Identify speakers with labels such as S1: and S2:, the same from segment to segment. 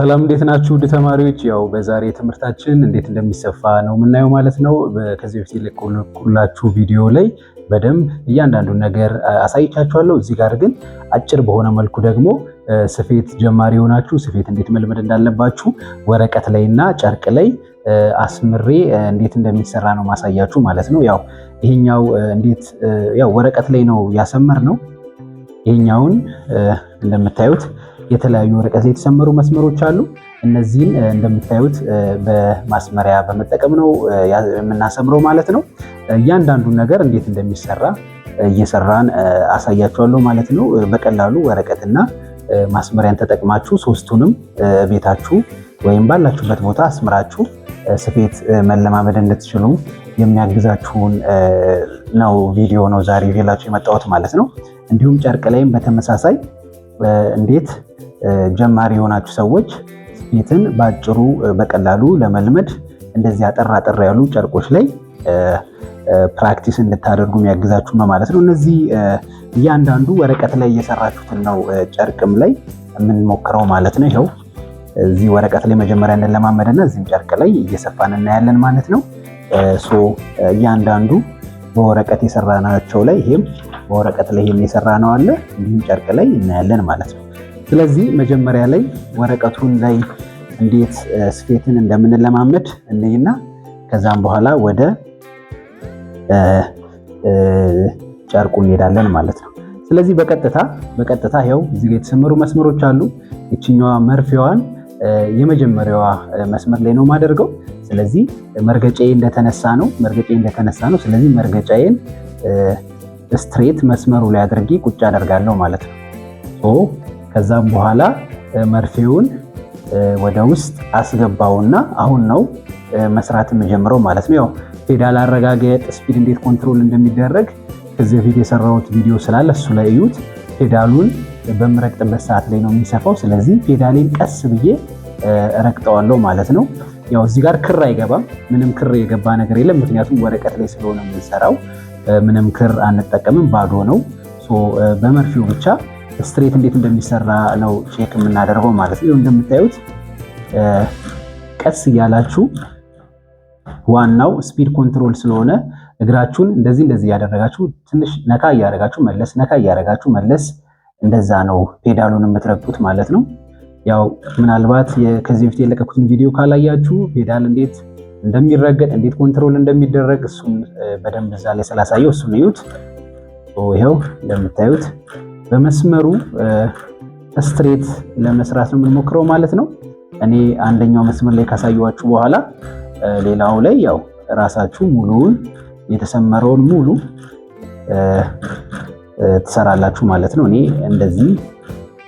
S1: ሰላም እንዴት ናችሁ? ውድ ተማሪዎች፣ ያው በዛሬ ትምህርታችን እንዴት እንደሚሰፋ ነው የምናየው ማለት ነው። ከዚህ በፊት የለቀኩላችሁ ቪዲዮ ላይ በደንብ እያንዳንዱን ነገር አሳይቻችኋለሁ። እዚህ ጋር ግን አጭር በሆነ መልኩ ደግሞ ስፌት ጀማሪ የሆናችሁ ስፌት እንዴት መልመድ እንዳለባችሁ ወረቀት ላይና ጨርቅ ላይ አስምሬ እንዴት እንደሚሰራ ነው ማሳያችሁ ማለት ነው። ያው ይሄኛው እንዴት ያው ወረቀት ላይ ነው ያሰመርነው። ይሄኛውን እንደምታዩት የተለያዩ ወረቀት ላይ የተሰመሩ መስመሮች አሉ። እነዚህን እንደምታዩት በማስመሪያ በመጠቀም ነው የምናሰምረው ማለት ነው። እያንዳንዱን ነገር እንዴት እንደሚሰራ እየሰራን አሳያችኋለሁ ማለት ነው። በቀላሉ ወረቀትና ማስመሪያን ተጠቅማችሁ ሶስቱንም ቤታችሁ ወይም ባላችሁበት ቦታ አስምራችሁ ስፌት መለማመድ እንድትችሉ የሚያግዛችሁን ነው ቪዲዮ ነው ዛሬ ይዤላችሁ የመጣሁት ማለት ነው። እንዲሁም ጨርቅ ላይም በተመሳሳይ እንዴት ጀማሪ የሆናችሁ ሰዎች ስፌትን ባጭሩ በቀላሉ ለመልመድ እንደዚህ አጠር ያሉ ጨርቆች ላይ ፕራክቲስ እንድታደርጉ የሚያግዛችሁ ነው ማለት ነው። እነዚህ እያንዳንዱ ወረቀት ላይ እየሰራችሁትን ነው ጨርቅም ላይ የምንሞክረው ማለት ነው። ይኸው እዚህ ወረቀት ላይ መጀመሪያ እንለማመድና እዚህም ጨርቅ ላይ እየሰፋን እናያለን ማለት ነው። እያንዳንዱ በወረቀት የሰራናቸው ላይ ይሄም በወረቀት ላይ የሰራነው አለ፣ እንዲሁም ጨርቅ ላይ እናያለን ማለት ነው። ስለዚህ መጀመሪያ ላይ ወረቀቱን ላይ እንዴት ስፌትን እንደምንለማመድ እንይና ከዛም በኋላ ወደ ጨርቁ እንሄዳለን ማለት ነው። ስለዚህ በቀጥታ ይኸው እዚህ ጋር የተሰመሩ መስመሮች አሉ። እቺኛዋ መርፌዋን የመጀመሪያዋ መስመር ላይ ነው ማደርገው። ስለዚህ መርገጫዬ እንደተነሳ ነው። ስለዚህ መርገጫዬን ስትሬት መስመሩ ላይ አድርጌ ቁጭ አደርጋለሁ ማለት ነው። ከዛም በኋላ መርፌውን ወደ ውስጥ አስገባውና አሁን ነው መስራት የምጀምረው ማለት ነው። ያው ፔዳል አረጋገጥ ስፒድ እንዴት ኮንትሮል እንደሚደረግ ከዚህ በፊት የሰራሁት ቪዲዮ ስላለ እሱ ላይ እዩት። ፔዳሉን በምረግጥበት ሰዓት ላይ ነው የሚሰፋው። ስለዚህ ፔዳሌን ቀስ ብዬ ረግጠዋለሁ ማለት ነው። ያው እዚህ ጋር ክር አይገባም፣ ምንም ክር የገባ ነገር የለም። ምክንያቱም ወረቀት ላይ ስለሆነ የምንሰራው ምንም ክር አንጠቀምም፣ ባዶ ነው። በመርፌው ብቻ ስትሬት እንዴት እንደሚሰራ ነው ቼክ የምናደርገው ማለት ነው። እንደምታዩት ቀስ እያላችሁ ዋናው ስፒድ ኮንትሮል ስለሆነ እግራችሁን እንደዚህ ያደረጋችሁ ትንሽ ነካ እያደረጋችሁ መለስ እንደዛ ነው ፔዳሉን የምትረግጡት ማለት ነው። ያው ምናልባት ከዚህ በፊት የለቀኩትን ቪዲዮ ካላያችሁ ፔዳል እንዴት እንደሚረገጥ እንዴት ኮንትሮል እንደሚደረግ እሱን በደንብ እዛ ላይ ስላሳየው እሱን እዩት። ይሄው እንደምታዩት በመስመሩ ስትሬት ለመስራት ነው የምንሞክረው ማለት ነው። እኔ አንደኛው መስመር ላይ ካሳየኋችሁ በኋላ ሌላው ላይ ያው ራሳችሁ ሙሉውን የተሰመረውን ሙሉ ትሰራላችሁ ማለት ነው። እኔ እንደዚህ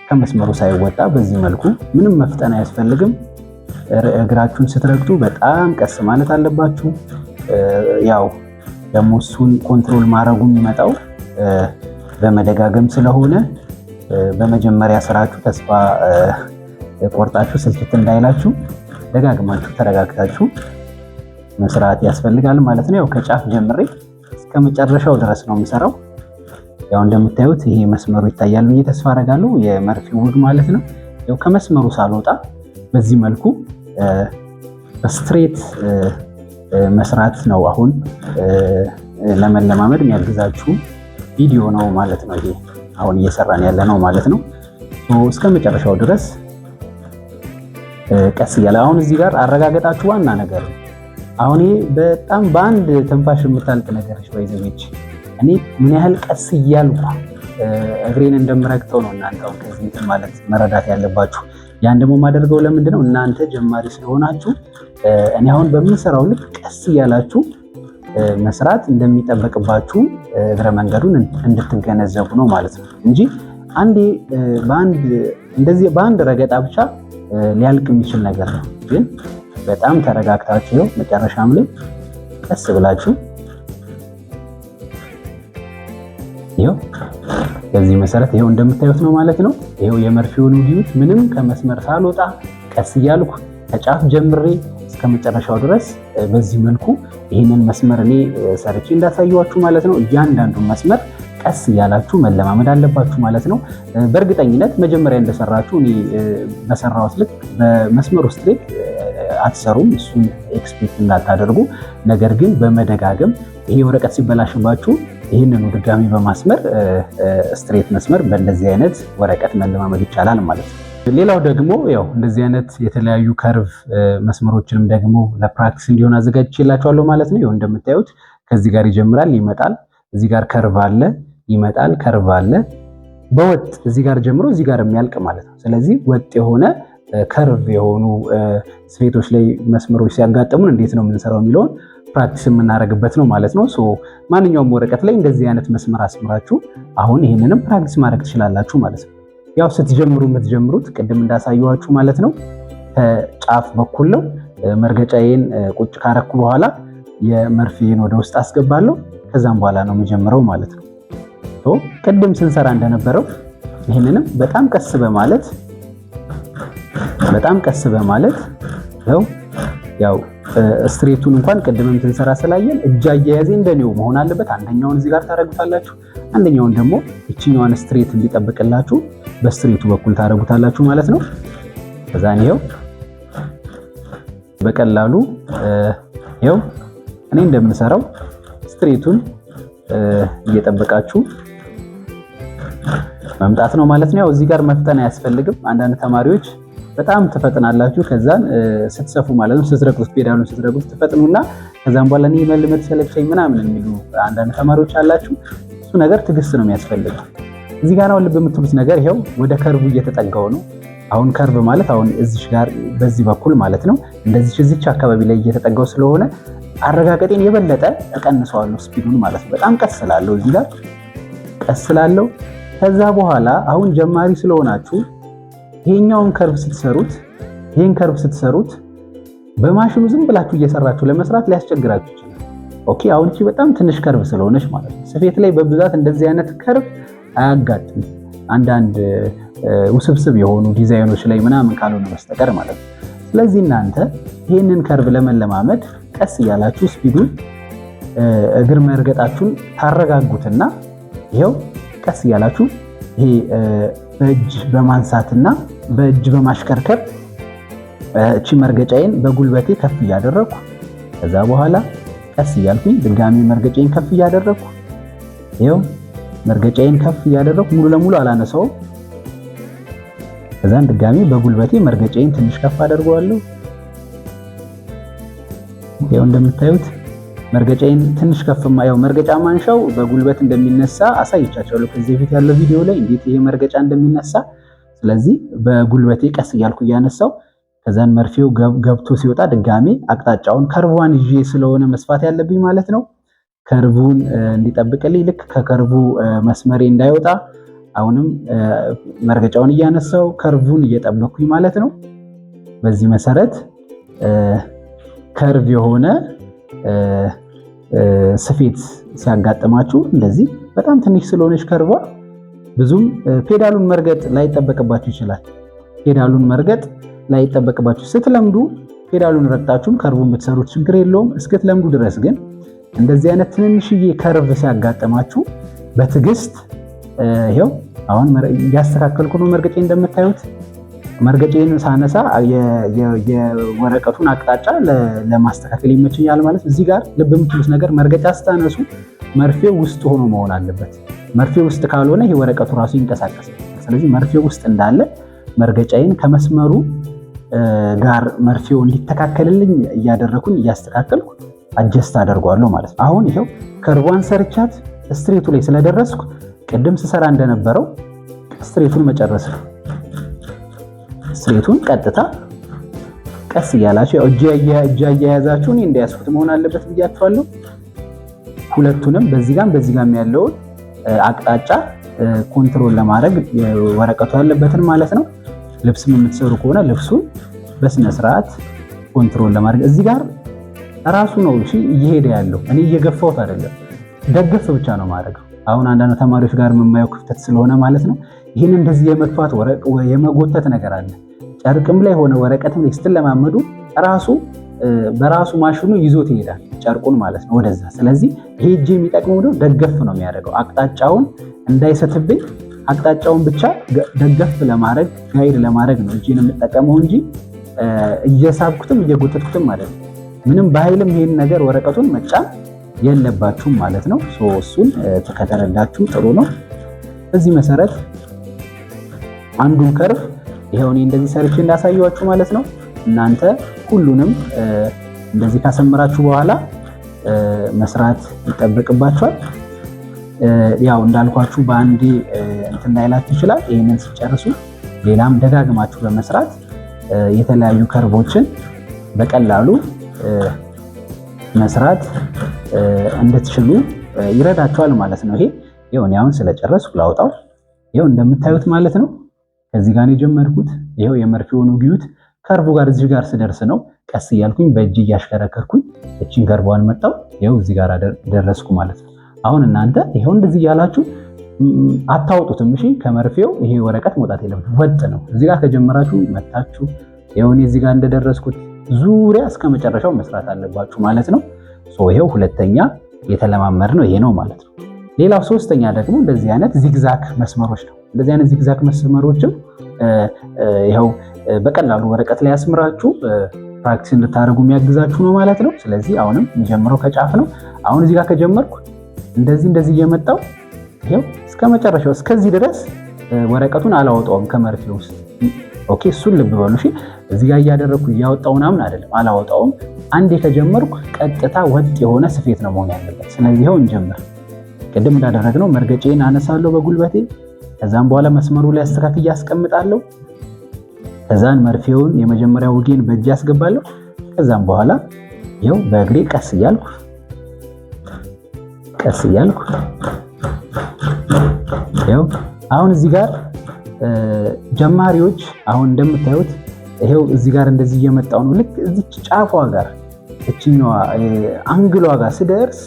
S1: ከመስመሩ ሳይወጣ በዚህ መልኩ ምንም መፍጠን አያስፈልግም። እግራችሁን ስትረግጡ በጣም ቀስ ማለት አለባችሁ። ያው ደግሞ እሱን ኮንትሮል ማድረጉ የሚመጣው በመደጋገም ስለሆነ በመጀመሪያ ስራችሁ ተስፋ ቆርጣችሁ ስልችት እንዳይላችሁ ደጋግማችሁ ተረጋግታችሁ መስራት ያስፈልጋል ማለት ነው። ያው ከጫፍ ጀምሬ እስከ መጨረሻው ድረስ ነው የምሰራው። ያው እንደምታዩት ይሄ መስመሩ ይታያል ብዬ ተስፋ አደርጋለሁ፣ የመርፌው ውግ ማለት ነው። ያው ከመስመሩ ሳልወጣ በዚህ መልኩ ስትሬት መስራት ነው አሁን ለመለማመድ የሚያግዛችሁ ቪዲዮ ነው ማለት ነው። ይሄ አሁን እየሰራን ያለ ነው ማለት ነው። እስከ መጨረሻው ድረስ ቀስ እያለ አሁን እዚህ ጋር አረጋገጣችሁ ዋና ነገር ነው። አሁን ይሄ በጣም በአንድ ተንፋሽ የምታልቅ ነገር ወይዘቤች እኔ ምን ያህል ቀስ እያልኩ እግሬን እንደምረግጠው ነው እናንተ አሁን ከዚህ ማለት መረዳት ያለባችሁ። ያን ደግሞ ማደርገው ለምንድነው እናንተ ጀማሪ ስለሆናችሁ እኔ አሁን በምሰራው ልክ ቀስ እያላችሁ መስራት እንደሚጠበቅባችሁ እግረ መንገዱን እንድትገነዘቡ ነው ማለት ነው እንጂ አንዴ በአንድ ረገጣ ብቻ ሊያልቅ የሚችል ነገር ነው። ግን በጣም ተረጋግታችሁ ነው መጨረሻም ላይ ቀስ ብላችሁ ይሄው በዚህ መሰረት ይሄው እንደምታዩት ነው ማለት ነው። ይሄው የመርፌውን ውጊት ምንም ከመስመር ሳልወጣ ቀስ እያልኩ ከጫፍ ጀምሬ እስከ መጨረሻው ድረስ በዚህ መልኩ ይህንን መስመር እኔ ሰርቼ እንዳሳየዋችሁ ማለት ነው። እያንዳንዱን መስመር ቀስ እያላችሁ መለማመድ አለባችሁ ማለት ነው። በእርግጠኝነት መጀመሪያ እንደሰራችሁ እኔ በሰራሁት ልክ በመስመር ውስጥ ላይ አትሰሩም፣ እሱን ኤክስፔክት እንዳታደርጉ። ነገር ግን በመደጋገም ይሄ ወረቀት ሲበላሽባችሁ ይህንኑ ድጋሚ በማስመር ስትሬት መስመር በእንደዚህ አይነት ወረቀት መለማመድ ይቻላል ማለት ነው። ሌላው ደግሞ ያው እንደዚህ አይነት የተለያዩ ከርቭ መስመሮችንም ደግሞ ለፕራክቲስ እንዲሆን አዘጋጅቼላችኋለሁ ማለት ነው። ይኸው እንደምታዩት ከዚህ ጋር ይጀምራል፣ ይመጣል፣ እዚህ ጋር ከርቭ አለ፣ ይመጣል፣ ከርቭ አለ፣ በወጥ እዚህ ጋር ጀምሮ እዚህ ጋር የሚያልቅ ማለት ነው። ስለዚህ ወጥ የሆነ ከርቭ የሆኑ ስፌቶች ላይ መስመሮች ሲያጋጥሙን እንዴት ነው የምንሰራው የሚለውን ፕራክቲስ የምናደርግበት ነው ማለት ነው። ማንኛውም ወረቀት ላይ እንደዚህ አይነት መስመር አስምራችሁ አሁን ይህንንም ፕራክቲስ ማድረግ ትችላላችሁ ማለት ነው። ያው ስትጀምሩ የምትጀምሩት ቅድም እንዳሳየኋችሁ ማለት ነው ከጫፍ በኩል ነው። መርገጫዬን ቁጭ ካረኩ በኋላ የመርፌን ወደ ውስጥ አስገባለሁ። ከዛም በኋላ ነው የምጀምረው ማለት ነው። ቅድም ስንሰራ እንደነበረው ይህንንም በጣም ቀስ በማለት ያው ስትሬቱን እንኳን ቅድምም ስንሰራ ስላየን እጅ አያያዜ እንደኔው መሆን አለበት። አንደኛውን እዚህ ጋር ታረጉታላችሁ፣ አንደኛውን ደግሞ እቺኛዋን ስትሬት እንዲጠብቅላችሁ በስትሬቱ በኩል ታረጉታላችሁ ማለት ነው። ከዛን ይሄው በቀላሉ ይሄው እኔ እንደምሰራው ስትሬቱን እየጠበቃችሁ መምጣት ነው ማለት ነው። ያው እዚህ ጋር መፍጠን አያስፈልግም። አንዳንድ ተማሪዎች በጣም ትፈጥናላችሁ፣ ከዛን ስትሰፉ ማለት ነው ስትረግጡት፣ ፔዳሉን ስትረግጡት ትፈጥኑና ከዛም በኋላ እኔ መልመድ ሰለቸኝ ምናምን የሚሉ አንዳንድ ተማሪዎች አላችሁ። እሱ ነገር ትዕግስት ነው የሚያስፈልገው። እዚህ ጋር ነው ልብ የምትሉት ነገር ይሄው ወደ ከርቡ እየተጠጋው ነው። አሁን ከርብ ማለት አሁን እዚች ጋር በዚህ በኩል ማለት ነው እንደዚህ እዚች አካባቢ ላይ እየተጠጋው ስለሆነ አረጋገጤን የበለጠ እቀንሰዋለሁ ስፒዱን ማለት ነው። በጣም ቀስ ስላለው እዚህ ጋር ቀስ ስላለው ከዛ በኋላ አሁን ጀማሪ ስለሆናችሁ ይሄኛውን ከርብ ስትሰሩት በማሽኑ ዝም ብላችሁ እየሰራችሁ ለመስራት ሊያስቸግራችሁ ይችላል። ኦኬ አሁን እቺ በጣም ትንሽ ከርብ ስለሆነች ማለት ነው ስፌት ላይ በብዛት እንደዚህ አይነት ከርብ አያጋጥም፣ አንዳንድ ውስብስብ የሆኑ ዲዛይኖች ላይ ምናምን ካልሆነ በስተቀር ማለት ነው። ስለዚህ እናንተ ይህንን ከርብ ለመለማመድ ቀስ እያላችሁ ስፒዱን እግር መርገጣችሁን ታረጋጉትና ይሄው ቀስ እያላችሁ ይሄ በእጅ በማንሳትና በእጅ በማሽከርከር እቺ መርገጫዬን በጉልበቴ ከፍ እያደረኩ ከዛ በኋላ ቀስ እያልኩኝ ድጋሚ መርገጫዬን ከፍ እያደረኩ ይሄው መርገጫዬን ከፍ እያደረኩ ሙሉ ለሙሉ አላነሳውም። ከዛን ድጋሚ በጉልበቴ መርገጫዬን ትንሽ ከፍ አደርገዋለሁ። ይሄው እንደምታዩት መርገጫዬን ትንሽ ከፍማ ያው መርገጫ ማንሻው በጉልበት እንደሚነሳ አሳይቻችኋለሁ ከዚህ በፊት ያለው ቪዲዮ ላይ እንዴት ይሄ መርገጫ እንደሚነሳ። ስለዚህ በጉልበቴ ቀስ እያልኩ እያነሳው ከዛን መርፌው ገብቶ ሲወጣ ድጋሚ አቅጣጫውን ከርቧን ይዤ ስለሆነ መስፋት ያለብኝ ማለት ነው። ከርቡን እንዲጠብቅልኝ ልክ ከከርቡ መስመሬ እንዳይወጣ አሁንም መርገጫውን እያነሳው ከርቡን እየጠበኩኝ ማለት ነው። በዚህ መሰረት ከርቭ የሆነ ስፌት ሲያጋጥማችሁ እንደዚህ በጣም ትንሽ ስለሆነች ከርቧ ብዙም ፔዳሉን መርገጥ ላይጠበቅባችሁ ይችላል። ፔዳሉን መርገጥ ላይጠበቅባችሁ ስትለምዱ ፔዳሉን ረግጣችሁም ከርቡን ብትሰሩት ችግር የለውም። እስክትለምዱ ድረስ ግን እንደዚህ አይነት ትንንሽዬ ከርቭ ሲያጋጥማችሁ በትዕግስት ይሄው አሁን ያስተካከልኩ ነው። መርገጬ እንደምታዩት መርገጬን ሳነሳ የወረቀቱን አቅጣጫ ለማስተካከል ይመችኛል ማለት። እዚህ ጋር ልብ የምትሉት ነገር መርገጫ ስታነሱ መርፌው ውስጥ ሆኖ መሆን አለበት። መርፌው ውስጥ ካልሆነ ይሄ ወረቀቱ ራሱ ይንቀሳቀሳል። ስለዚህ መርፌው ውስጥ እንዳለ መርገጫዬን ከመስመሩ ጋር መርፌው እንዲተካከልልኝ እያደረኩኝ እያስተካከልኩ አጀስት አደርገዋለሁ ማለት ነው። አሁን ይሄው ከርቧን ሰርቻት ስትሬቱ ላይ ስለደረስኩ ቅድም ስሰራ እንደነበረው ስትሬቱን መጨረስ ነው። ስትሬቱን ቀጥታ ቀስ እያላችሁ ያው እጅ አያያዛችሁ እኔ እንዳያስኩት መሆን አለበት ብያችኋለሁ። ሁለቱንም በዚህ ጋም ያለውን አቅጣጫ ኮንትሮል ለማድረግ ወረቀቱ ያለበትን ማለት ነው። ልብስም የምትሰሩ ከሆነ ልብሱን በስነ ስርዓት ኮንትሮል ለማድረግ እዚህ ጋር ራሱ ነው እሺ እየሄደ ያለው እኔ እየገፋሁት አይደለም፣ ደገፍ ብቻ ነው ማድረግ። አሁን አንዳንድ ተማሪዎች ጋር የማየው ክፍተት ስለሆነ ማለት ነው ይህን እንደዚህ የመግፋት የመጎተት ነገር አለ። ጨርቅም ላይ ሆነ ወረቀትም ላይ ስትለማመዱ ራሱ በራሱ ማሽኑ ይዞት ይሄዳል። ጨርቁን ማለት ነው ወደዛ። ስለዚህ ይሄ እጄ የሚጠቅመው ነው ደገፍ ነው የሚያደርገው አቅጣጫውን እንዳይሰትብኝ አቅጣጫውን ብቻ ደገፍ ለማድረግ ጋይድ ለማድረግ ነው እጄን የምጠቀመው እንጂ እየሳብኩትም እየጎተትኩትም አይደለም። ምንም በኃይልም ይሄን ነገር ወረቀቱን መጫን የለባችሁም ማለት ነው። እሱን ከተረዳችሁ ጥሩ ነው። በዚህ መሰረት አንዱን ከርቭ ይሄው እኔ እንደዚህ ሰርቼ እንዳሳየዋችሁ ማለት ነው። እናንተ ሁሉንም እንደዚህ ካሰመራችሁ በኋላ መስራት ይጠበቅባችኋል። ያው እንዳልኳችሁ በአንዴ እንትን ላይላችሁ ይችላል። ይሄንን ሲጨርሱ ሌላም ደጋግማችሁ በመስራት የተለያዩ ከርቦችን በቀላሉ መስራት እንድትችሉ ይረዳችኋል ማለት ነው። ይሄው እኔ አሁን ስለጨረስኩ ላውጣው። ይሄው እንደምታዩት ማለት ነው። ከዚህ ጋር ነው የጀመርኩት። ይሄው የመርፌውን ውጊዩት ከርቡ ጋር እዚህ ጋር ስደርስ ነው ቀስ እያልኩኝ በእጅ እያሽከረከርኩኝ እቺን ከርቧን መጣው። ይሄው እዚህ ጋር ደረስኩ ማለት ነው። አሁን እናንተ ይሄው እንደዚህ ያላችሁ አታውጡትም። እሺ ከመርፌው ይሄ ወረቀት መውጣት የለበትም። ወጥ ነው። እዚህ ጋር ከጀመራችሁ መታችሁ ይሄው እኔ እዚህ ጋር እንደደረስኩት ዙሪያ እስከ መጨረሻው መስራት አለባችሁ ማለት ነው። ይሄው ሁለተኛ የተለማመድ ነው ይሄ ነው ማለት ነው። ሌላው ሶስተኛ ደግሞ እንደዚህ አይነት ዚግዛግ መስመሮች ነው። እንደዚህ አይነት ዚግዛግ መስመሮችም ይሄው በቀላሉ ወረቀት ላይ ያስምራችሁ ፕራክቲስ እንድታደርጉ የሚያግዛችሁ ነው ማለት ነው። ስለዚህ አሁንም የሚጀምረው ከጫፍ ነው። አሁን እዚህ ጋር ከጀመርኩ እንደዚህ እየመጣው ይሄው እስከ መጨረሻው እስከዚህ ድረስ ወረቀቱን አላወጣውም ከመርፌው ውስጥ። ኦኬ እሱን ልብ በሉ እሺ። እዚህ ጋር እያደረኩ እያወጣው ምናምን አይደለም፣ አላወጣውም። አንዴ ከጀመርኩ ቀጥታ ወጥ የሆነ ስፌት ነው መሆን ያለበት። ስለዚህ ይሄው እንጀምር። ቅድም እንዳደረግነው መርገጬን አነሳለሁ በጉልበቴ። ከዛም በኋላ መስመሩ ላይ አስተካክዬ አስቀምጣለሁ። ከዛን መርፌውን የመጀመሪያ ውጌን በእጅ አስገባለሁ። ከዛም በኋላ ይሄው በእግሬ ቀስ እያልኩ ይሄው አሁን እዚህ ጋር ጀማሪዎች አሁን እንደምታዩት ይሄው እዚህ ጋር እንደዚህ እየመጣው ነው። ልክ እዚች ጫፏ ጋር እቺኛዋ አንግሏ ጋር ስደርስ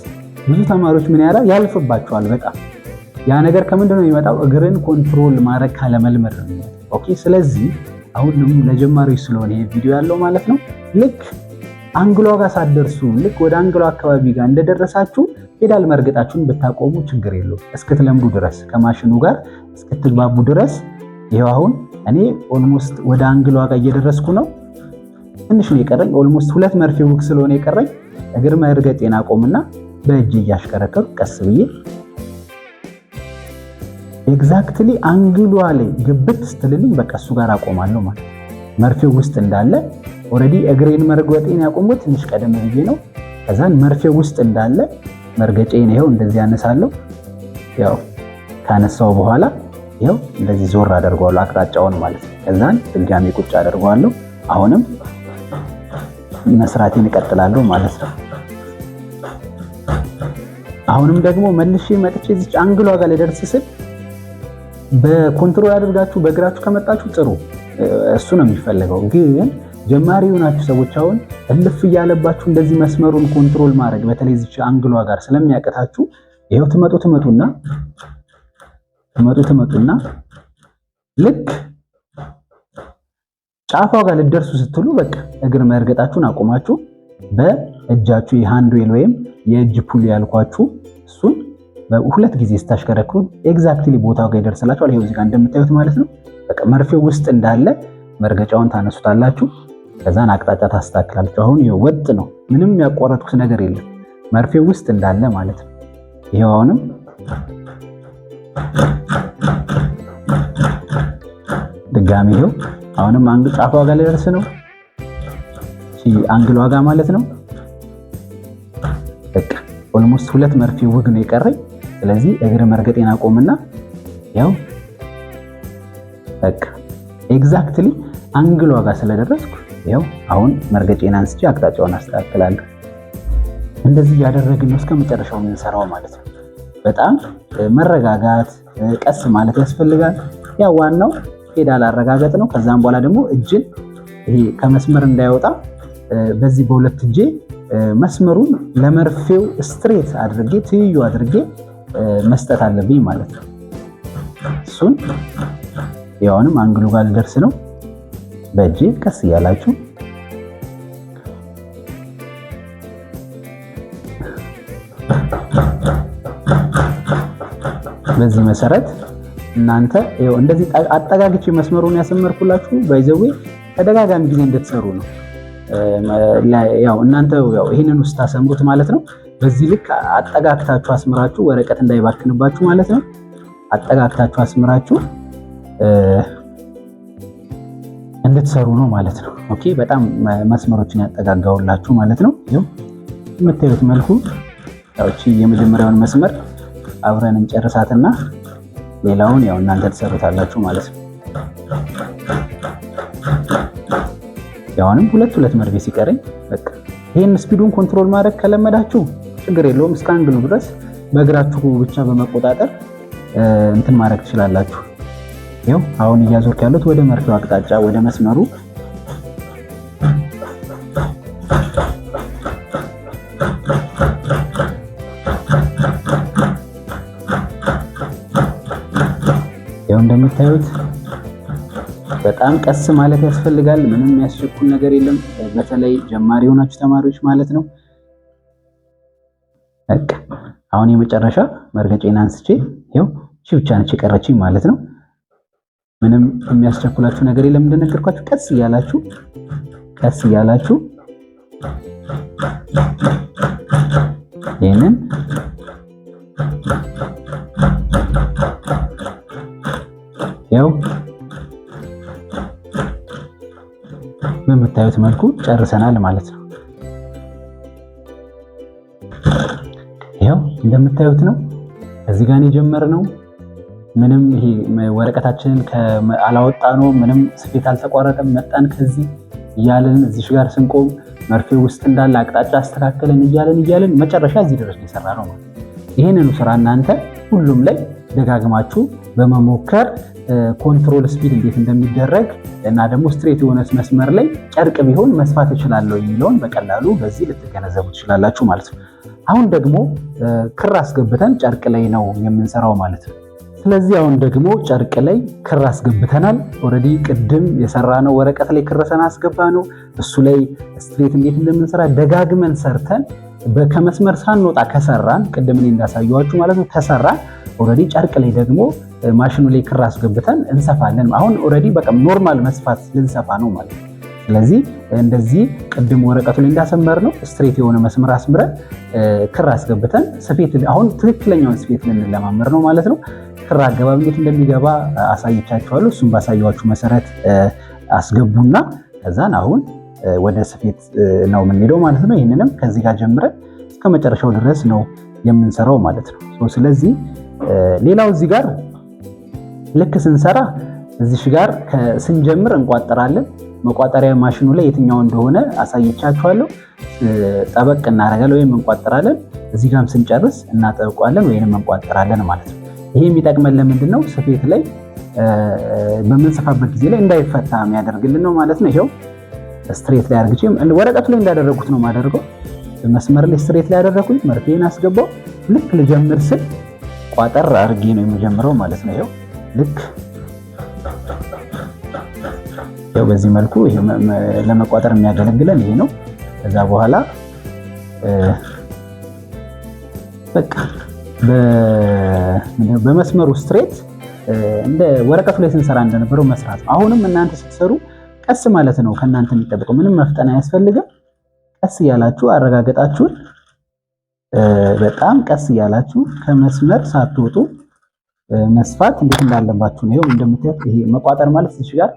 S1: ብዙ ተማሪዎች ምን ያልፍባቸዋል በጣም። ያ ነገር ከምንድነው የሚመጣው? እግርን ኮንትሮል ማድረግ ካለመልመድ ነው። ኦኬ ስለዚህ አሁን ለጀማሪዎች ስለሆነ ይሄ ቪዲዮ ያለው ማለት ነው። ልክ አንግሏ ጋር ሳትደርሱ ልክ ወደ አንግሏ አካባቢ ጋር እንደደረሳችሁ ፔዳል መርገጣችሁን ብታቆሙ ችግር የለውም እስክትለምዱ ድረስ ከማሽኑ ጋር እስክትግባቡ ድረስ። ይሄው አሁን እኔ ኦልሞስት ወደ አንግሏ ጋር እየደረስኩ ነው። ትንሽ ነው የቀረኝ። ኦልሞስት 2 መርፌ ውግ ስለሆነ የቀረኝ እግር መርገጤን አቆምና በእጅ እያሽከረከሩ ቀስ ብዬ ኤግዛክትሊ አንግሏ ላይ ግብት ስትልልኝ በቃ እሱ ጋር አቆማለሁ ማለት ነው። መርፌው ውስጥ እንዳለ ኦሬዲ እግሬን መርገጤን ያቆምኩት ትንሽ ቀደም ብዬ ነው። ከዛን መርፌው ውስጥ እንዳለ መርገጬን ይሄው እንደዚህ አነሳለሁ። ያው ካነሳው በኋላ ይሄው እንደዚህ ዞር አደርገዋለሁ አቅጣጫውን ማለት ነው። ከዛን ድጋሜ ቁጭ አደርገዋለሁ። አሁንም መስራቴን እቀጥላለሁ ማለት ነው። አሁንም ደግሞ መልሼ መጥቼ እዚህ አንግሏ ጋር ልደርስ ስል በኮንትሮል አድርጋችሁ በእግራችሁ ከመጣችሁ ጥሩ፣ እሱ ነው የሚፈልገው። ግን ጀማሪ የሆናችሁ ሰዎች አሁን እልፍ እያለባችሁ እንደዚህ መስመሩን ኮንትሮል ማድረግ በተለይ እዚህ አንግሏ ጋር ስለሚያቀታችሁ ይሄው ትመጡና ልክ ጫፏ ጋር ልደርሱ ስትሉ በቃ እግር መርገጣችሁን አቆማችሁ በእጃችሁ የሃንድ ዌል ወይም የእጅ ፑል ያልኳችሁ እሱን በሁለት ጊዜ ስታሽከረክሩ ኤግዛክትሊ ቦታው ጋር ይደርስላችኋል። ይሄው እዚህ ጋር እንደምታዩት ማለት ነው። በቃ መርፌው ውስጥ እንዳለ መርገጫውን ታነሱታላችሁ። ከዛን አቅጣጫ ታስተካክላላችሁ። አሁን ይሄው ወጥ ነው፣ ምንም ያቋረጥኩት ነገር የለም። መርፌው ውስጥ እንዳለ ማለት ነው። ይሄው አሁንም ድጋሚ ይሄው አሁንም አንግል ጫፏ ጋር ልደርስ ነው። አንግሏ ጋር ማለት ነው። በቃ ኦልሞስት 2 መርፌ ውግ ነው የቀረኝ። ስለዚህ እግር መርገጤን አቆምና ያው በቃ ኤግዛክትሊ አንግሏ ጋር ስለደረስኩ ያው አሁን መርገጬን አንስቼ አቅጣጫውን አስተካክላለሁ። እንደዚህ ያደረግን ነው እስከ መጨረሻው የምንሰራው ማለት ነው። በጣም መረጋጋት ቀስ ማለት ያስፈልጋል። ያው ዋናው ፔዳል አረጋገጥ ነው። ከዛም በኋላ ደግሞ እጅን ይሄ ከመስመር እንዳይወጣ በዚህ በሁለት እጄ መስመሩን ለመርፌው ስትሬት አድርጌ ትይዩ አድርጌ መስጠት አለብኝ ማለት ነው። እሱን ያውንም አንግሉ ጋር ልደርስ ነው። በእጄ ቀስ እያላችሁ በዚህ መሰረት እናንተ ይኸው እንደዚህ አጠጋግቼ መስመሩን ያሰመርኩላችሁ ባይዘዌ ተደጋጋሚ ጊዜ እንድትሰሩ ነው። ያው እናንተ ያው ይሄንን ውስጥ ታሰምሩት ማለት ነው። በዚህ ልክ አጠጋግታችሁ አስምራችሁ ወረቀት እንዳይባክንባችሁ ማለት ነው። አጠጋግታችሁ አስምራችሁ እንድትሰሩ ነው ማለት ነው። ኦኬ በጣም መስመሮችን ያጠጋጋውላችሁ ማለት ነው። ይኸው የምታዩት መልኩ ያው እቺ የመጀመሪያውን መስመር አብረን እንጨርሳትና ሌላውን ያው እናንተ ትሰሩታላችሁ ማለት ነው። ያውንም ሁለት መርፌ ሲቀረኝ በቃ ይሄን ስፒዱን ኮንትሮል ማድረግ ከለመዳችሁ ችግር የለውም። እስከ አንግሉ ድረስ በእግራችሁ ብቻ በመቆጣጠር እንትን ማድረግ ትችላላችሁ። ያው አሁን እያዞርክ ያሉት ወደ መርፌው አቅጣጫ ወደ መስመሩ ያው እንደምታዩት በጣም ቀስ ማለት ያስፈልጋል። ምንም የሚያስቸኩል ነገር የለም። በተለይ ጀማሪ የሆናችሁ ተማሪዎች ማለት ነው። በቃ አሁን የመጨረሻ መርገጫዬን አንስቼ ይኸው እቺ ብቻ ነች የቀረችኝ ማለት ነው። ምንም የሚያስቸኩላችሁ ነገር የለም። እንደነገርኳችሁ ቀስ እያላችሁ ይሄንን ያው በምታዩት መልኩ ጨርሰናል ማለት ነው። ያው እንደምታዩት ነው። እዚህ ጋር የጀመርነው ምንም ይሄ ወረቀታችንን አላወጣነው፣ ምንም ስፌት አልተቋረጠም። መጣን ከዚህ እያለን እዚህ ጋር ስንቆም መርፌው ውስጥ እንዳለ አቅጣጫ አስተካከለን እያለን መጨረሻ እዚህ ድረስ የሰራነው ማለት ነው። ይሄንኑ ስራ እናንተ ሁሉም ላይ ደጋግማችሁ በመሞከር ኮንትሮል ስፒድ እንዴት እንደሚደረግ እና ደግሞ ስትሬት የሆነ መስመር ላይ ጨርቅ ቢሆን መስፋት እችላለሁ የሚለውን በቀላሉ በዚህ ልትገነዘቡ ትችላላችሁ ማለት ነው። አሁን ደግሞ ክር አስገብተን ጨርቅ ላይ ነው የምንሰራው ማለት ነው። ስለዚህ አሁን ደግሞ ጨርቅ ላይ ክር አስገብተናል። ኦልሬዲ ቅድም የሰራነው ወረቀት ላይ ክር አስገባ ነው። እሱ ላይ ስትሬት እንዴት እንደምንሰራ ደጋግመን ሰርተን ከመስመር ሳንወጣ ከሰራን ቅድም እኔ እንዳሳየኋችሁ ማለት ነው ከሰራን ኦልሬዲ ጨርቅ ላይ ደግሞ ማሽኑ ላይ ክር አስገብተን እንሰፋለን። አሁን ኦልሬዲ በቃ ኖርማል መስፋት ልንሰፋ ነው ማለት ነው። ስለዚህ እንደዚህ ቅድም ወረቀቱ ላይ እንዳሰመር ነው ስትሬት የሆነ መስመር አስምረን ክር አስገብተን ስፌት አሁን ትክክለኛውን ስፌት ልንለማመር ነው ማለት ነው። ክር አገባብ እንዴት እንደሚገባ አሳይቻችኋለሁ። እሱም ባሳየኋችሁ መሰረት አስገቡና ከዛን አሁን ወደ ስፌት ነው የምንሄደው ማለት ነው። ይህንንም ከዚህ ጋር ጀምረን እስከ መጨረሻው ድረስ ነው የምንሰራው ማለት ነው። ስለዚህ ሌላው እዚህ ጋር ልክ ስንሰራ እዚህ ጋር ስንጀምር እንቋጠራለን። መቋጠሪያ ማሽኑ ላይ የትኛው እንደሆነ አሳይቻችኋለሁ። ጠበቅ እናደርጋለን ወይም እንቋጠራለን። እዚህ ጋርም ስንጨርስ እናጠብቋለን ወይንም እንቋጠራለን ማለት ነው። ይሄ የሚጠቅመን ለምንድን ነው? ስፌት ላይ በምንሰፋበት ጊዜ ላይ እንዳይፈታ የሚያደርግልን ነው ማለት ነው። ይሄው ስትሬት ላይ አድርግቼ ወረቀቱ ላይ እንዳደረጉት ነው የማደርገው። መስመር ላይ ስትሬት ላይ አደረኩኝ፣ መርፌን አስገባው። ልክ ልጀምር ስል ቋጠር አድርጌ ነው የምጀምረው ማለት ነው። ይሄው ልክ ያው በዚህ መልኩ ይሄ ለመቋጠር የሚያገለግለን ይሄ ነው። ከዛ በኋላ በቃ በመስመሩ ስትሬት እንደ ወረቀቱ ላይ ስንሰራ እንደነበረው መስራት ነው። አሁንም እናንተ ስትሰሩ ቀስ ማለት ነው ከእናንተ የሚጠብቀው። ምንም መፍጠን አያስፈልግም። ቀስ እያላችሁ አረጋገጣችሁን በጣም ቀስ እያላችሁ ከመስመር ሳትወጡ መስፋት እንዴት እንዳለባችሁ ነው። ይሄው እንደምታዩት ይሄ መቋጠር ማለት እዚህ ጋር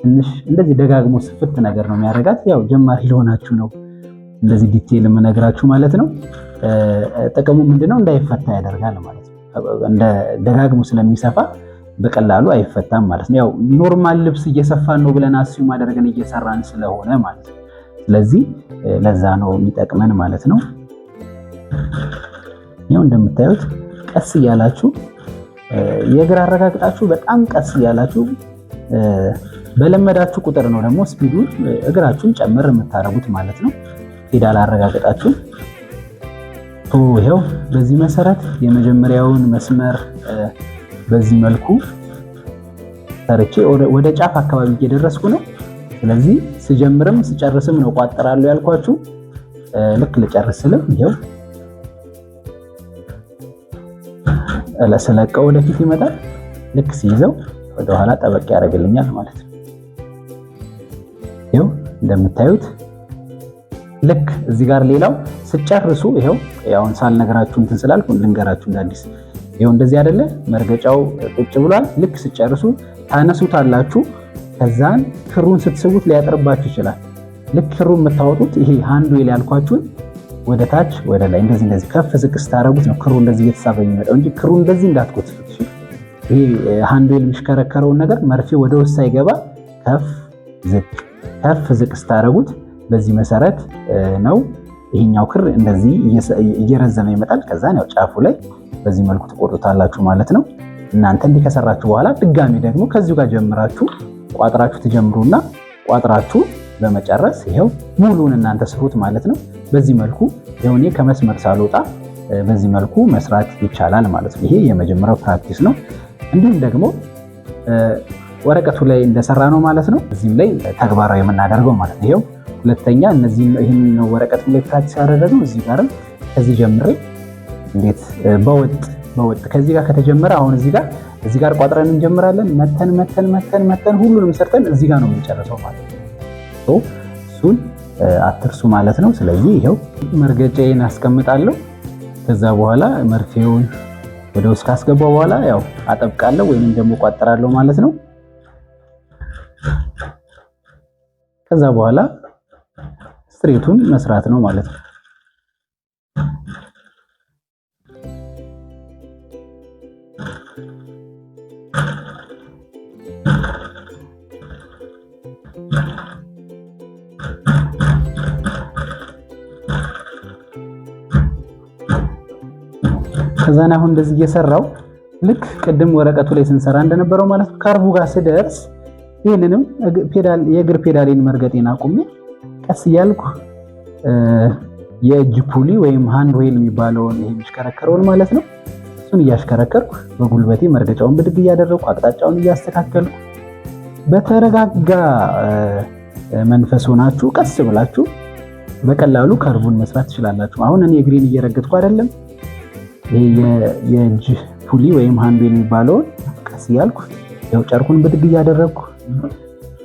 S1: ትንሽ እንደዚህ ደጋግሞ ስፍት ነገር ነው የሚያደርጋት። ያው ጀማሪ ለሆናችሁ ነው እንደዚህ ዲቴይል የምነግራችሁ ማለት ነው። ጥቅሙ ምንድነው? እንዳይፈታ ያደርጋል ማለት ነው። እንደ ደጋግሞ ስለሚሰፋ በቀላሉ አይፈታም ማለት ነው። ያው ኖርማል ልብስ እየሰፋን ነው ብለን አስዩ ማድረግን እየሰራን ስለሆነ ማለት ነው። ስለዚህ ለዛ ነው የሚጠቅመን ማለት ነው። ያው እንደምታዩት ቀስ እያላችሁ የእግር አረጋግጣችሁ በጣም ቀስ እያላችሁ በለመዳችሁ ቁጥር ነው ደግሞ ስፒዱን እግራችሁን ጨምር የምታደርጉት ማለት ነው። ፔዳል አረጋግጣችሁ ይሄው በዚህ መሰረት የመጀመሪያውን መስመር በዚህ መልኩ ሰርቼ ወደ ጫፍ አካባቢ እየደረስኩ ነው። ስለዚህ ስጀምርም ስጨርስም ነው ቋጥራለሁ ያልኳችሁ። ልክ ልጨርስልም ይሄው ስለቀው ወደፊት ይመጣል። ልክ ሲይዘው ወደ ኋላ ጠበቅ ያደርግልኛል ማለት ነው። ይኸው እንደምታዩት ልክ እዚህ ጋር ሌላው ስጨርሱ ይኸው ያውን ሳልነግራችሁ እንትን ስላልኩ ልንገራችሁ እንዳዲስ። ይኸው እንደዚህ አይደለ መርገጫው ቁጭ ብሏል። ልክ ስጨርሱ ታነሱታላችሁ። ከዛን ክሩን ስትስቡት ሊያጥርባችሁ ይችላል። ልክ ክሩን የምታወጡት ይሄ ሃንድ ዌል ያልኳችሁን ወደ ታች ወደ ላይ እንደዚህ ከፍ ዝቅ ስታረጉት ነው ክሩ እንደዚህ እየተሳበ የሚመጣው እንጂ ክሩ እንደዚህ እንዳትጎትቱት። ይሄ ሃንድ ዌል የሚሽከረከረውን ነገር መርፌ ወደ ውስጥ ሳይገባ ከፍ ዝቅ ስታረጉት በዚህ መሰረት ነው። ይሄኛው ክር እንደዚህ እየረዘመ ይመጣል። ከዛን ያው ጫፉ ላይ በዚህ መልኩ ትቆርጡታላችሁ ማለት ነው። እናንተ እንዲህ ከሰራችሁ በኋላ ድጋሚ ደግሞ ከዚሁ ጋር ጀምራችሁ ቋጥራችሁ ትጀምሩና ቋጥራችሁ በመጨረስ ይሄው ሙሉን እናንተ ስሩት ማለት ነው። በዚህ መልኩ ይሄው እኔ ከመስመር ሳልወጣ በዚህ መልኩ መስራት ይቻላል ማለት ነው። ይሄ የመጀመሪያው ፕራክቲስ ነው። እንዲሁም ደግሞ ወረቀቱ ላይ እንደሰራ ነው ማለት ነው። እዚህም ላይ ተግባራዊ የምናደርገው ማለት ነው። ይሄው ሁለተኛ ይህን ነው ወረቀቱ ላይ ፕራክቲስ ያደረገው። እዚህ ጋርም ከዚህ ጀምሬ እንዴት በወጥ ከዚህ ጋር ከተጀመረ አሁን እዚህ ጋር ቋጥረን እንጀምራለን። መተን ሁሉንም ሰርተን እዚህ ጋር ነው የምንጨርሰው ማለት ነው። እሱን አትርሱ ማለት ነው። ስለዚህ ይሄው መርገጫዬን አስቀምጣለሁ። ከዛ በኋላ መርፌውን ወደ ውስጥ ካስገባው በኋላ ያው አጠብቃለሁ ወይንም ደግሞ ቋጥራለሁ ማለት ነው። ከዛ በኋላ ስትሬቱን መስራት ነው ማለት ነው። ከዛና አሁን እንደዚህ እየሰራው ልክ ቅድም ወረቀቱ ላይ ስንሰራ እንደነበረው ማለት ነው። ካርቡ ጋር ስደርስ ይሄንንም የእግር ፔዳሌን መርገጤን አቁሜ ቀስ እያልኩ የእጅ ፑሊ ወይም ሃንድ ዌል የሚባለውን ይሄ የሚሽከረከረውን ማለት ነው እሱን እያሽከረከርኩ በጉልበቴ መርገጫውን ብድግ እያደረኩ አቅጣጫውን እያስተካከልኩ በተረጋጋ መንፈስ ሆናችሁ ቀስ ብላችሁ በቀላሉ ከርቡን መስራት ትችላላችሁ። አሁን እኔ እግሬን እየረገጥኩ አይደለም። ይሄ የእጅ ፑሊ ወይም ሃንድ ዌል የሚባለውን ቀስ እያልኩ ያው ጨርቁን ብድግ እያደረኩ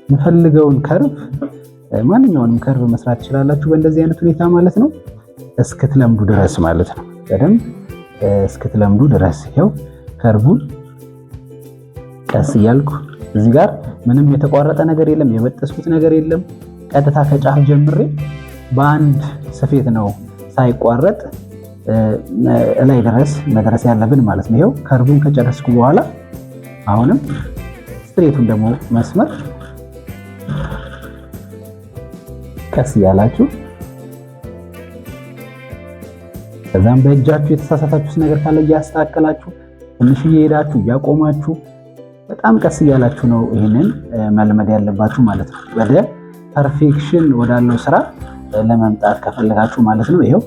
S1: የምፈልገውን ከርቭ ማንኛውንም ከርቭ መስራት ትችላላችሁ በእንደዚህ አይነት ሁኔታ ማለት ነው። እስክትለምዱ ድረስ ማለት ነው። በደንብ እስክትለምዱ ድረስ ይሄው ከርቡን ቀስ እያልኩ እዚህ ጋር ምንም የተቋረጠ ነገር የለም፣ የበጠስኩት ነገር የለም። ቀጥታ ከጫፍ ጀምሬ በአንድ ስፌት ነው ሳይቋረጥ ላይ ድረስ መድረስ ያለብን ማለት ነው። ይሄው ከርቡን ከጨረስኩ በኋላ አሁንም ስትሬቱን ደግሞ መስመር ቀስ እያላችሁ ከዛም በእጃችሁ የተሳሳታችሁት ነገር ካለ እያስተካከላችሁ ትንሽ እየሄዳችሁ እያቆማችሁ በጣም ቀስ እያላችሁ ነው ይሄንን መልመድ ያለባችሁ ማለት ነው። ወደ ፐርፌክሽን ወዳለው ስራ ለመምጣት ከፈለጋችሁ ማለት ነው። ይሄው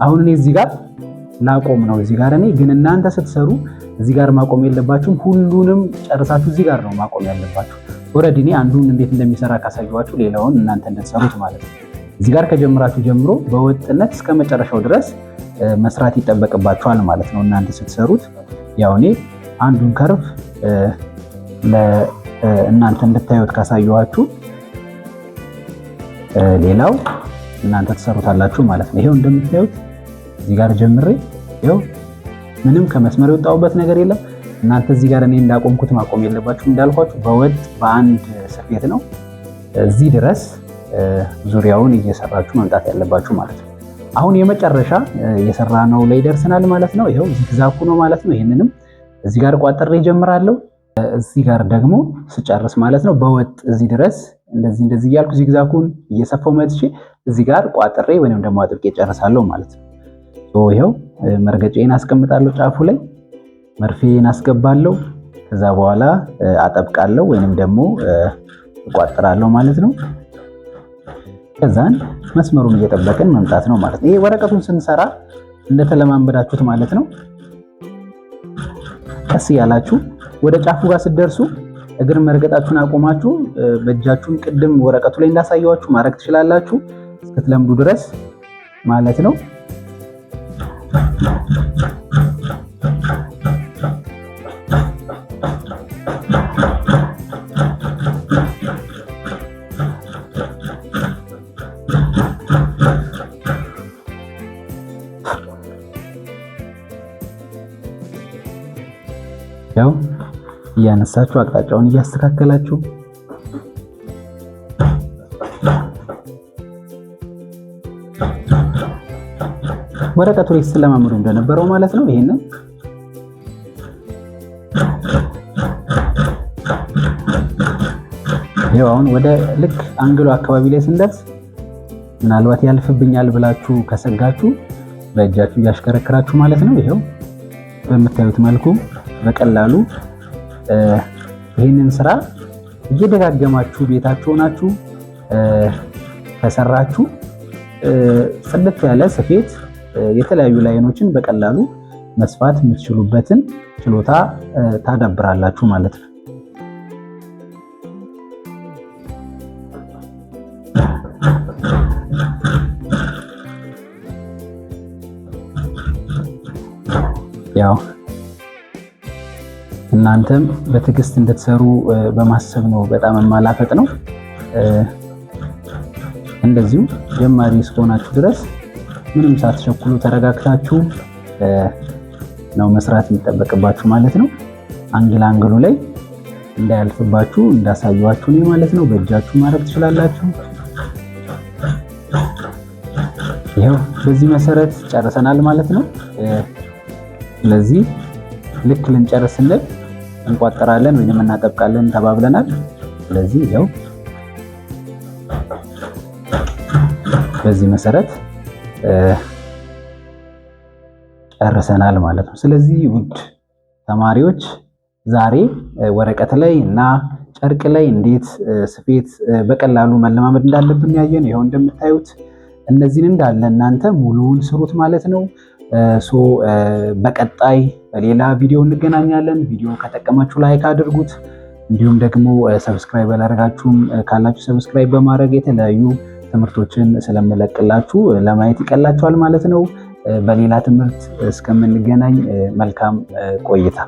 S1: አሁን እኔ እዚህ ጋር ላቆም ነው። እዚህ ጋር እኔ ግን እናንተ ስትሰሩ እዚህ ጋር ማቆም የለባችሁም። ሁሉንም ጨርሳችሁ እዚህ ጋር ነው ማቆም ያለባችሁ። ኦልሬዲ እኔ አንዱን እንዴት እንደሚሰራ ካሳየኋችሁ ሌላውን እናንተ እንድትሰሩት ማለት ነው። እዚህ ጋር ከጀምራችሁ ጀምሮ በወጥነት እስከ መጨረሻው ድረስ መስራት ይጠበቅባችኋል ማለት ነው። እናንተ ስትሰሩት ያው እኔ አንዱን ከርቭ ለእናንተ እንድታዩት ካሳየኋችሁ ሌላው እናንተ ትሰሩታላችሁ ማለት ነው። ይሄው እንደምታዩት እዚህ ጋር ጀምሬ ይሄው ምንም ከመስመር የወጣሁበት ነገር የለም። እናንተ እዚህ ጋር እኔ እንዳቆምኩት ማቆም የለባችሁ። እንዳልኳችሁ በወጥ በአንድ ስፌት ነው እዚህ ድረስ ዙሪያውን እየሰራችሁ መምጣት ያለባችሁ ማለት ነው። አሁን የመጨረሻ የሰራነው ላይ ደርሰናል ማለት ነው። ይሄው ዚግዛኩ ነው ማለት ነው። ይሄንንም እዚህ ጋር ቋጥሬ ጀምራለሁ። እዚህ ጋር ደግሞ ስጨርስ ማለት ነው በወጥ እዚህ ድረስ እንደዚህ እያልኩ ዚግዛኩን እየሰፋው መጥቼ እዚህ ጋር ቋጥሬ ወይንም ደግሞ አጥብቄ ጨርሳለሁ ማለት ነው። ይሄው መርገጫዬን አስቀምጣለሁ ጫፉ ላይ መርፌን አስገባለሁ። ከዛ በኋላ አጠብቃለሁ ወይንም ደግሞ እቋጥራለሁ ማለት ነው። ከዛን መስመሩን እየጠበቅን መምጣት ነው ማለት ነው። ይሄ ወረቀቱን ስንሰራ እንደተለማመዳችሁት ማለት ነው። ቀስ ያላችሁ ወደ ጫፉ ጋር ስትደርሱ እግር መርገጣችሁን አቆማችሁ በእጃችሁም ቅድም ወረቀቱ ላይ እንዳሳየዋችሁ ማድረግ ትችላላችሁ እስክትለምዱ ድረስ ማለት ነው። እያነሳችሁ አቅጣጫውን እያስተካከላችሁ ወረቀቱ ላይ ስለማምሩ እንደነበረው ማለት ነው። ይሄንን ይሄው አሁን ወደ ልክ አንግሉ አካባቢ ላይ ስንደርስ ምናልባት ያልፍብኛል ብላችሁ ከሰጋችሁ በእጃችሁ እያሽከረከራችሁ ማለት ነው። ይሄው በምታዩት መልኩ በቀላሉ ይህንን ስራ እየደጋገማችሁ ቤታችሁ ሆናችሁ ከሰራችሁ ጽድት ያለ ስፌት የተለያዩ ላይኖችን በቀላሉ መስፋት የምትችሉበትን ችሎታ ታዳብራላችሁ ማለት ነው። ያው እናንተም በትዕግስት እንድትሰሩ በማሰብ ነው በጣም ማላፈጥ ነው። እንደዚሁ ጀማሪ እስከሆናችሁ ድረስ ምንም ሳትቸኩሉ ተረጋግታችሁ ነው መስራት የሚጠበቅባችሁ ማለት ነው። አንግሉ ላይ እንዳያልፍባችሁ እንዳሳየዋችሁ ነው ማለት ነው። በእጃችሁ ማድረግ ትችላላችሁ። ይሄው በዚህ መሰረት ጨርሰናል ማለት ነው። ስለዚህ ልክ ልንጨርስ ስንል እንቋጠራለን ወይንም እናጠብቃለን ተባብለናል። ስለዚህ ይሄው በዚህ መሰረት ጨርሰናል ማለት ነው። ስለዚህ ውድ ተማሪዎች ዛሬ ወረቀት ላይ እና ጨርቅ ላይ እንዴት ስፌት በቀላሉ መለማመድ እንዳለብን ያየን። ይሄው እንደምታዩት እነዚህን እንዳለ እናንተ ሙሉውን ስሩት ማለት ነው። በቀጣይ በሌላ ቪዲዮ እንገናኛለን። ቪዲዮ ከጠቀማችሁ ላይክ አድርጉት። እንዲሁም ደግሞ ሰብስክራይብ ያላደረጋችሁም ካላችሁ ሰብስክራይብ በማድረግ የተለያዩ ትምህርቶችን ስለምለቅላችሁ ለማየት ይቀላችኋል ማለት ነው። በሌላ ትምህርት እስከምንገናኝ መልካም ቆይታ